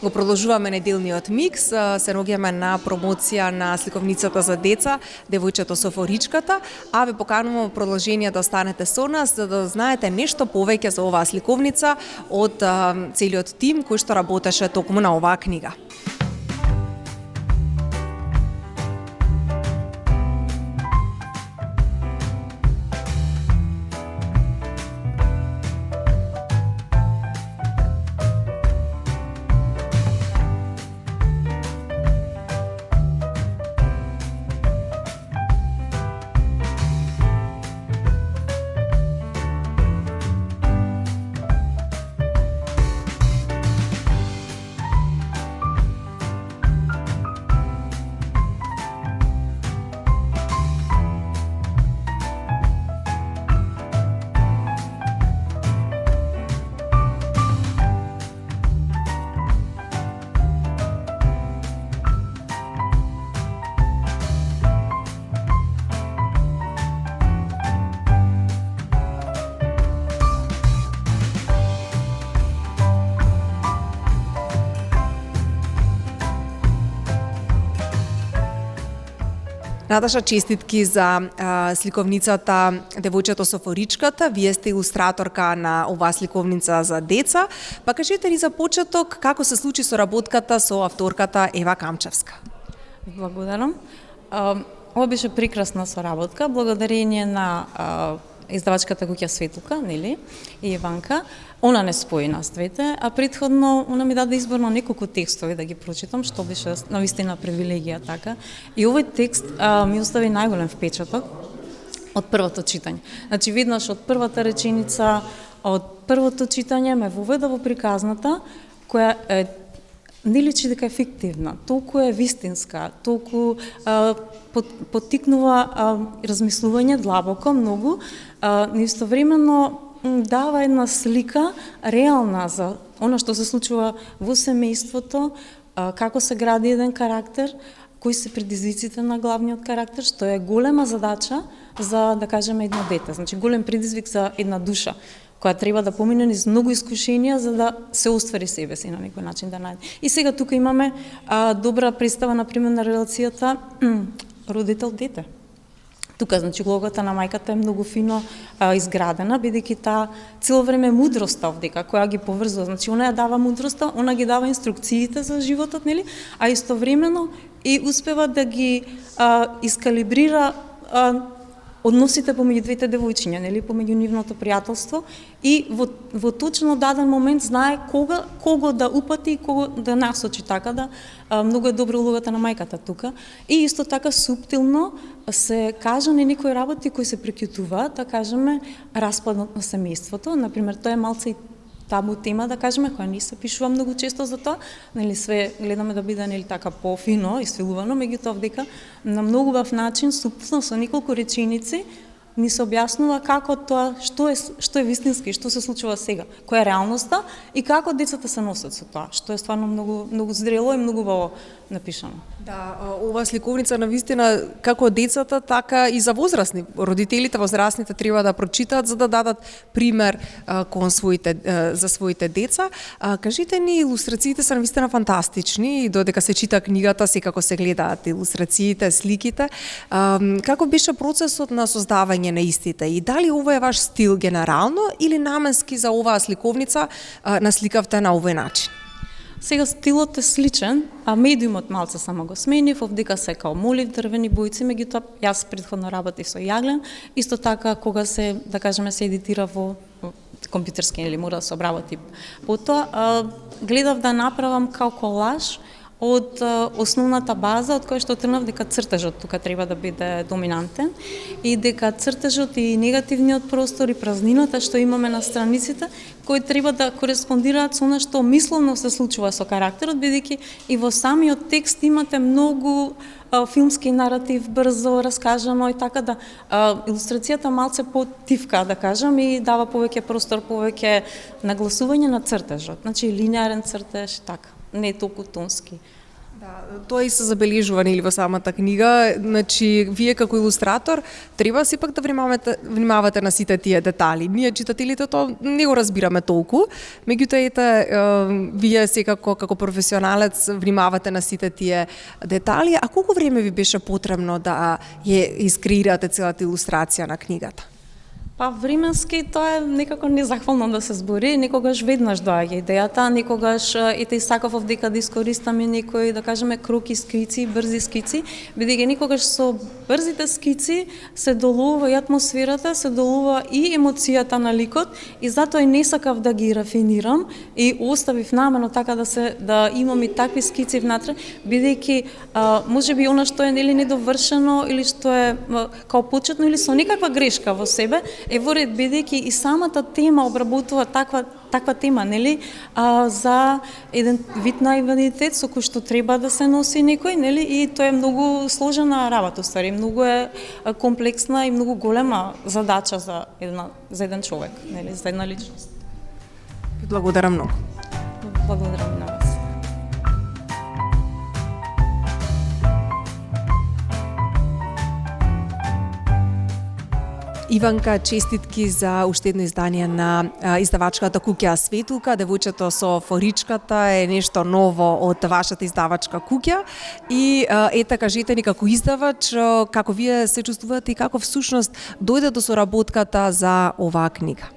Го продолжуваме неделниот микс, се наоѓаме на промоција на сликовницата за деца, Девојчето со форичката, а ве покануваме во продолжение да останете со нас, за да знаете нешто повеќе за оваа сликовница од целиот тим кој што работеше токму на оваа книга. Наташа, честитки за сликовницата Девојчето со форичката. Вие сте илустраторка на оваа сликовница за деца. Па кажете ни за почеток како се случи соработката со авторката Ева Камчевска. Благодарам. Ова беше прекрасна соработка, благодарение на издавачката Куќа Светлука, нели, и Иванка. Она не спои нас двете, а претходно она ми даде избор на неколку текстови да ги прочитам, што беше навистина привилегија така. И овој текст ми остави најголем впечаток од првото читање. Значи, виднаш од првата реченица, од првото читање ме воведе во приказната, која не личи дека е фиктивна, толку е вистинска, толку поттикнува размислување длабоко, многу, но истовремено дава една слика реална за она што се случува во семејството, како се гради еден карактер, кои се предизвиците на главниот карактер, што е голема задача за, да кажеме, едно дете. Значи, голем предизвик за една душа, која треба да помине низ многу искушенија за да се оствари себе си на некој начин да најде. И сега тука имаме добра представа, например, на релацијата родител-дете. Тука, значи, улогата на мајката е многу фино изградена, бидејќи таа цело време мудроста овдека, која ги поврзува. Значи, она ја дава мудроста, она ги дава инструкциите за животот, нели? А истовремено и успева да ги искалибрира односите помеѓу двете девојчиња, нели, помеѓу нивното пријателство, и во точно даден момент знае кого да упати и кого да насочи, така да многу е добра улогата на мајката тука. И исто така суптилно се кажани некои работи кои се прекјутуваат, да кажеме, распадот на семејството. Например, тоа е малце и табу тема, да кажеме, која не се пишува многу често за тоа, нели, све гледаме да биде, нели, така пофино и свилувано, меѓутоа вдека на многу убав начин, суптилно со неколку реченици, ни се објаснува како тоа, што е вистински, што се случува сега, која е реалноста и како децата се носат со тоа, што е стварно многу зрело и многу убаво напишано. Да, ова сликовница навистина како децата, така и за возрастни. Родителите, возрастните треба да прочитаат за да дадат пример за своите деца. Кажите ни, илустрациите се навистина фантастични и додека се чита книгата, секако се гледаат илустрациите, сликите. Како беше процесот на создавање на истите и дали ова е ваш стил генерално или наменски за оваа сликовница насликавте на овој начин? Сега стилот е сличен, а медиумот малце само го сменив, овдека се као молив, дрвени бојци, меѓутоа јас претходно работив со јаглен, исто така кога се, да кажеме, се едитира во компјутерски или мора да се обработи. Потоа гледав да направам као колаж од основната база, од која што тргнав дека цртежот тука треба да биде доминантен и дека цртежот и негативниот простор и празнината што имаме на страниците, кои треба да кореспондираат со она што мисловно се случува со карактерот, бидејќи и во самиот текст имате многу филмски наратив, брзо раскажано и така да илустрацијата малце потивка, да кажам, и дава повеќе простор, повеќе нагласување на цртежот. Значи линеарен цртеж, така, не толку тонски. Да, тоа и се забележува нели во самата книга, значи вие како илустратор треба сепак да внимавате на сите тие детали. Ние читателите тоа не го разбираме толку, меѓутоа вие секако како професионалец внимавате на сите тие детали. А колку време ви беше потребно да ја искреирате целата илустрација на книгата? Па временски тоа е некако незахвално да се збори, некогаш веднаш доаѓа идејата, некогаш ете сакав дека да искористаме некои, да кажеме, круки скици, брзи скици, бидејќи некогаш со брзите скици се долува и атмосферата, се долува и емоцијата на ликот и затоа и не сакав да ги рафинирам и оставив намерно така да имам и такви скици внатре, бидејќи можеби она што е нели недовршено или што е као почетно или со некаква грешка во себе е во ред, бидејќи и самата тема обработува таква тема, нели, за еден вид на инвалидитет со кој што треба да се носи некој, нели, и тоа е многу сложена работа, ствари, многу е комплексна и многу голема задача за еден човек, нели, за една личност. Благодарам многу. Благодарам на вас. Иванка, честитки за уште едно издание на издавачката куќа Светулка. Девојчето со форичката е нешто ново од вашата издавачка куќа. И ета, кажете ни како издавач, како вие се чувствувате и како всушност дојде до соработката за оваа книга?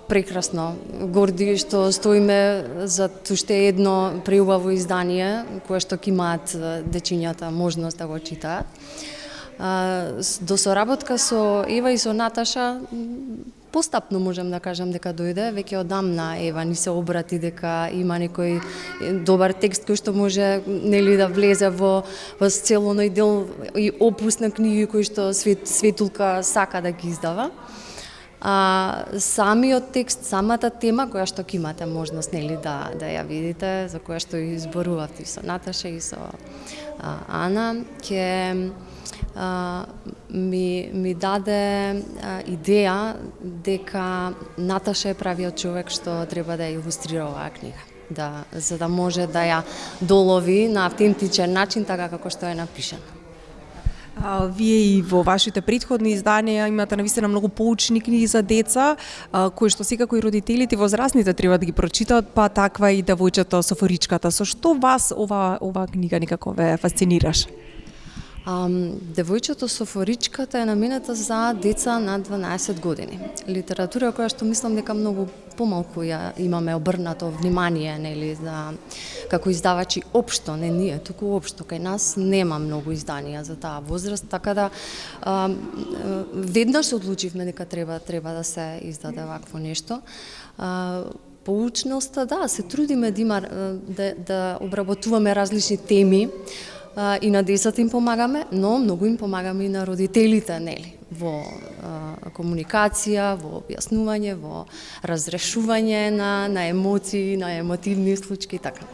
Прекрасно. Горди што стоиме за уште едно преубаво издание кое што ќе имаат дечињата можност да го читаат. До соработка со Ева и со Наташа постапно можам да кажам дека дојде, веќе одамна Ева ни се обрати дека има некој добар текст кој што може нели да влезе во целоној дел и опус на книги кои што Светулка сака да ги издава. Самиот текст, самата тема која што ќе имате можност нели да ја видите, за која што изборувавте и со Наташа и со Ана, ќе ми даде идеја дека Наташа е правиот човек што треба да ја илустрира оваа книга, за да може да ја долови на автентичен начин така како што е напишана. Вие и во вашите претходни изданија имате навистина многу поучни книги за деца, кои што секако и родителите и возрастните треба да ги прочитаат, па таква и Девојчето со форичката. Со што вас оваа книга некако ве фасцинираше? Девојчето со форичката е наменета за деца над 12 години. Литература која што мислам дека многу помалку ја имаме обрнато внимание, нели, како издавачи општо, не ние, туку општо, кај нас нема многу изданија за таа возраст, така да веднаш се одлучивме дека треба да се издаде вакво нешто. Поучноста, да, се трудиме да обработуваме различни теми, и на децата им помагаме, но многу им помагаме и на родителите, нели, во комуникација, во објаснување, во разрешување на емоции, на емотивни случаи и така.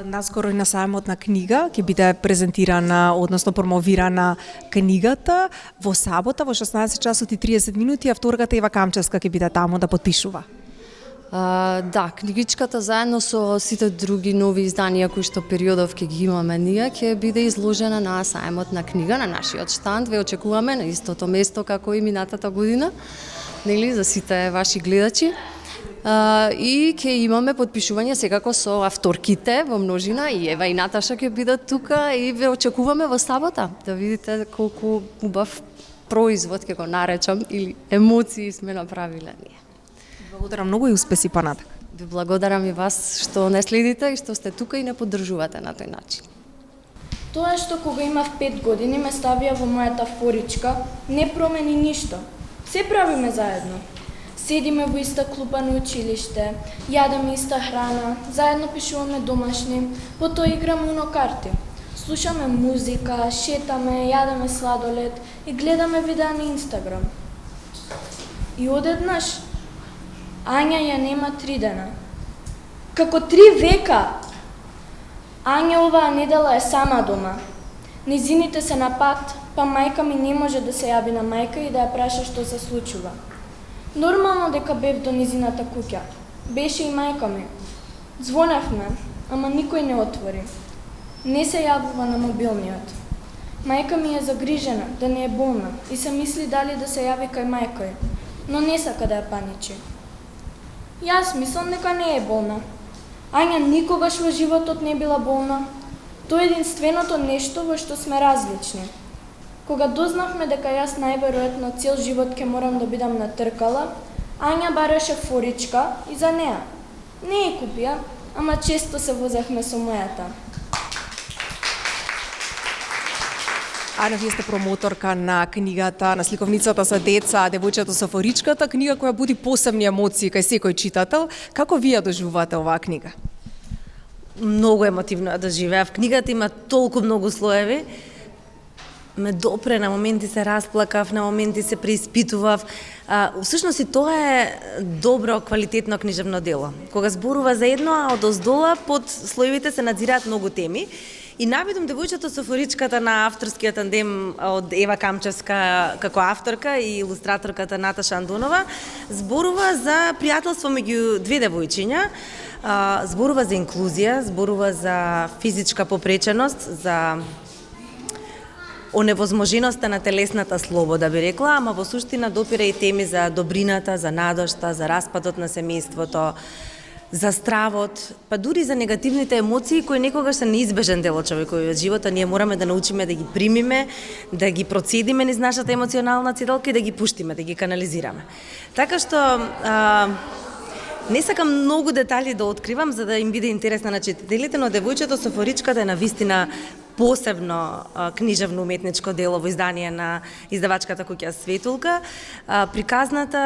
Наскоро и на сајмот на книга ќе биде презентирана, односно промовирана книгата во сабота во 16 часот и 30 минути, а вторгата Ева Камчевска ќе биде таму да потпишува. Да, книгичката заедно со сите други нови изданија кои што периодов ќе ги имаме ние, ќе биде изложена на сајмот на книга на нашиот штанд. Ве очекуваме на истото место како и минатата година, нели, за сите ваши гледачи. И ќе имаме потпишување секако со авторките во множина, и Ева и Наташа ќе бидат тука и ве очекуваме во сабота да видите колку убав производ, ќе го наречам, или емоции сме направиле ние. Благодарам многу и успеси понатак. Ви благодарам и вас што не следите и што сте тука и не поддржувате на тој начин. Тоа што кога имав 5 години ме ставија во мојата форичка, не промени ништо. Се правиме заедно. Седиме во иста клупа на училиште, јадеме иста храна, заедно пишуваме домашни, потоа играме уно карти. Слушаме музика, шетаме, јадеме сладолед и гледаме видеа на Инстаграм. И одеднаш Ања ја нема 3 дена. Како 3 века! Ања оваа недела е сама дома. Незините се на пат, па мајка ми не може да се јави на мајка и да ја праша што се случува. Нормално дека бев до незината куќа. Беше и мајка ми. Звоневме. ама никој не отвори. Не се јавува на мобилниот. Мајка ми е загрижена да не е болна и се мисли дали да се јави кај мајка, но не сака да ја паничи. Јас мислам дека не е болна. Ања никогаш во животот не била болна. Тоа е единственото нешто во што сме различни. Кога дознавме дека јас најверојатно цел живот ќе морам да бидам на тркала, Ања бараше форичка и за неа. Не ја купија, ама често се возехме со мојата. Ања, вие сте промоторка на книгата, на сликовницата за деца, Девојчето со форичката, книга која буди посебни емоции кај секој читател. Како вие доживувате оваа книга? Многу емотивно ја доживеав. Книгата има толку многу слоеви. Ме допре, на моменти се расплакав, на моменти се преиспитував. Всушност и тоа е добро, квалитетно книжевно дело. Кога зборува за едно, а одоздола под слоевите се надзираат многу теми. И навидум Девојчето со форичката на авторскиот тандем од Ева Камчевска како авторка и илустраторката Наташа Андонова зборува за пријателство меѓу две девојчиња, зборува за инклузија, зборува за физичка попреченост, за оневозможеноста на телесната слобода, би рекла, ама во суштина допира и теми за добрината, за надошта, за распадот на семејството, за стравот, па дури за негативните емоции кои некогаш се неизбежен дел од човековиот живот, а ние мораме да научиме да ги примиме, да ги процедиме низ нашата емоционална цедалка и да ги пуштиме, да ги канализираме. Така што не сакам многу детали да откривам за да им биде интересна на читателите, но Девојчето со форичката е навистина посебно книжевно уметничко дело во издание на издавачката куќа Светулка. Приказната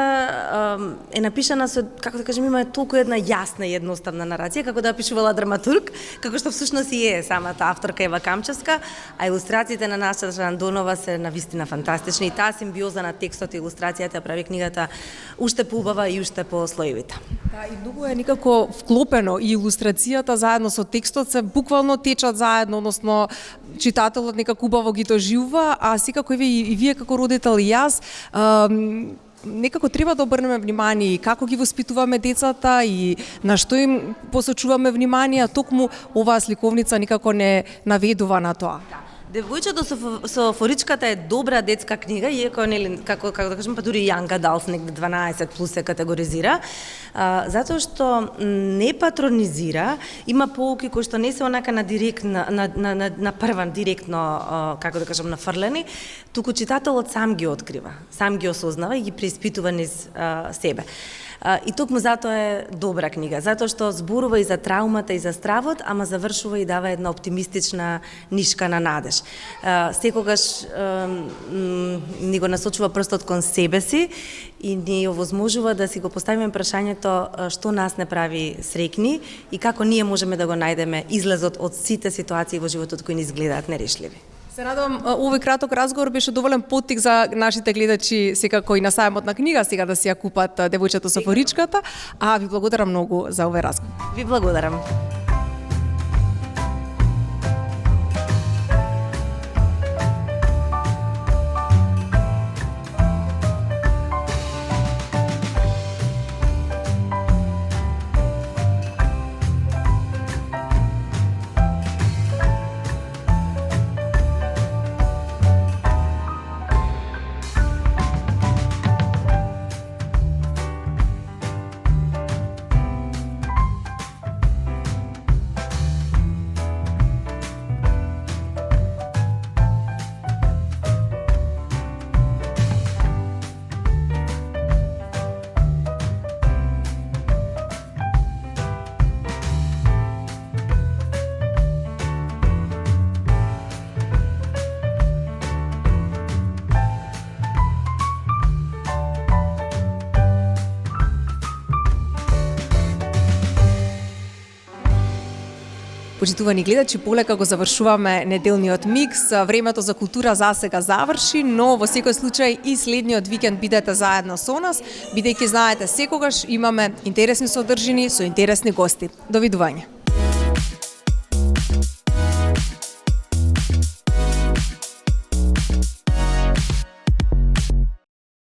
е напишана со, како да кажем, има толку една јасна и едноставна нарација, како да пишувала драматург, како што всушност и е самата авторка Ева Камчевска, а илустрациите на Наташа Андонова се навистина фантастични и таа симбиоза на текстот и илустрацијата прави книгата уште поубава и уште по-слоевита. Да, и многу е некако вклопено и илустрацијата заедно со текстот се буквално течат заедно, односно читателот некако убаво ги доживува, а секако и вие како родител и јас некако треба да обрнеме внимание и како ги воспитуваме децата и на што им посочуваме внимание, токму оваа сликовница некако не наведува на тоа. Девојчето со форичката е добра детска книга, иако нели како да кажем па дури young adult, негде 12 плюс се категоризира, затоа што не патронизира, има поуки кои што не се онака на прван директно, како да кажем, нафрлени, туку читателот сам ги открива, сам ги осознава и ги преиспитува низ себе. И токму затоа е добра книга, затоа што зборува и за траумата и за стравот, ама завршува и дава една оптимистична нишка на надеж. Секогаш ни го насочува прстот кон себе си и ни овозможува да си го поставиме прашањето што нас не прави среќни и како ние можеме да го најдеме излезот од сите ситуации во животот кои ни изгледаат нерешливи. Се радувам, овој краток разговор беше доволен поттик за нашите гледачи, секако и на сајмот на книга, сега да си ја купат Девојчето со форичката, а ви благодарам многу за овој разговор. Ви благодарам. Почитувани гледачи, полека го завршуваме неделниот микс. Времето за култура засега заврши, но во секој случај и следниот викенд бидете заедно со нас, бидејќи знаете секогаш имаме интересни содржини со интересни гости. Довидување.